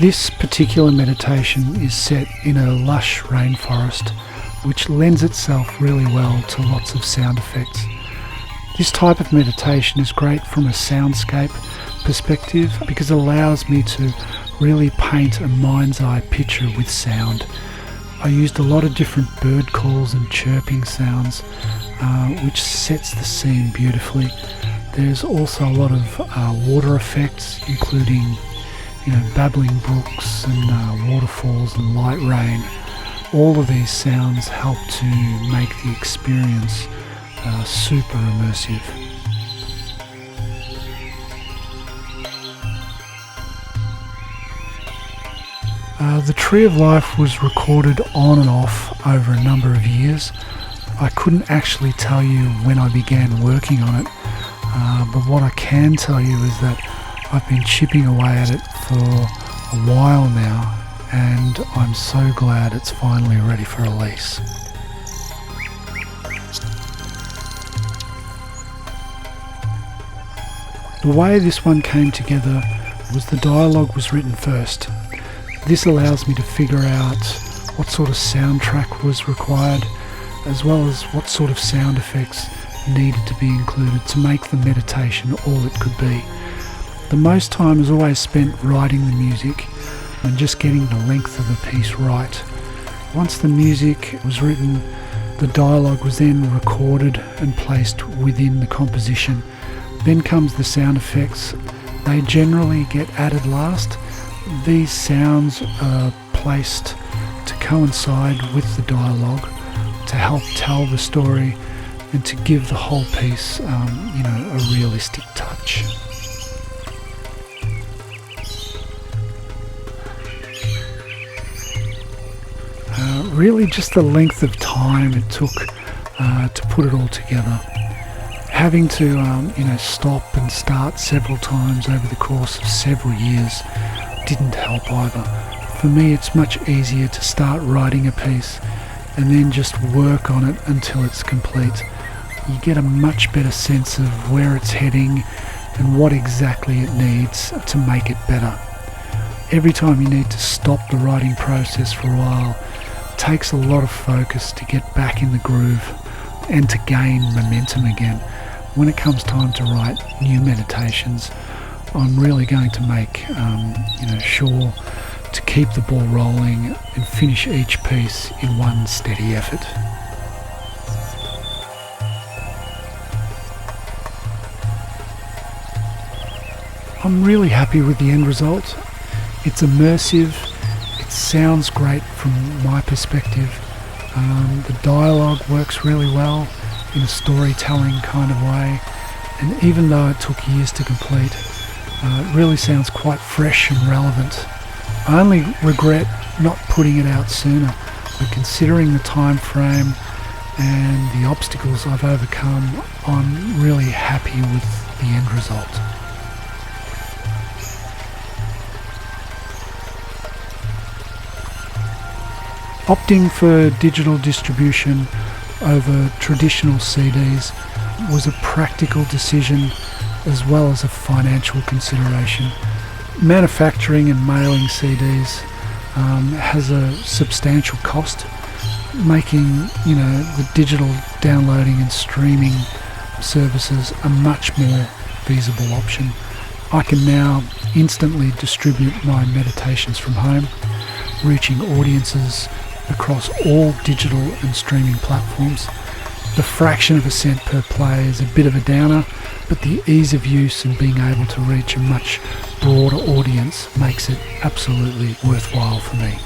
This particular meditation is set in a lush rainforest, which lends itself really well to lots of sound effects. This type of meditation is great from a soundscape perspective because it allows me to really paint a mind's eye picture with sound. I used a lot of different bird calls and chirping sounds, which sets the scene beautifully. There's also a lot of water effects, including babbling brooks and waterfalls and light rain. All of these sounds help to make the experience super immersive. The Tree of Life was recorded on and off over a number of years. I couldn't actually tell you when I began working on it, but what I can tell you is that I've been chipping away at it for a while now, and I'm so glad it's finally ready for release. The way this one came together was the dialogue was written first. This allows me to figure out what sort of soundtrack was required, as well as what sort of sound effects needed to be included to make the meditation all it could be. The most time is always spent writing the music and just getting the length of the piece right. Once the music was written, the dialogue was then recorded and placed within the composition. Then comes the sound effects. They generally get added last. These sounds are placed to coincide with the dialogue, to help tell the story and to give the whole piece a realistic touch. Really just the length of time it took to put it all together. Having to stop and start several times over the course of several years didn't help either. For me, it's much easier to start writing a piece and then just work on it until it's complete. You get a much better sense of where it's heading and what exactly it needs to make it better. Every time you need to stop the writing process for a while, it takes a lot of focus to get back in the groove and to gain momentum again. When it comes time to write new meditations, I'm really going to make sure to keep the ball rolling and finish each piece in one steady effort. I'm really happy with the end result. It's immersive, it sounds great from my perspective. The dialogue works really well in a storytelling kind of way, and even though it took years to complete, it really sounds quite fresh and relevant. I only regret not putting it out sooner, but considering the time frame and the obstacles I've overcome, I'm really happy with the end result. Opting for digital distribution over traditional CDs was a practical decision as well as a financial consideration. Manufacturing and mailing CDs has a substantial cost, making the digital downloading and streaming services a much more feasible option. I can now instantly distribute my meditations from home, reaching audiences across all digital and streaming platforms. The fraction of a cent per play is a bit of a downer, but the ease of use and being able to reach a much broader audience makes it absolutely worthwhile for me.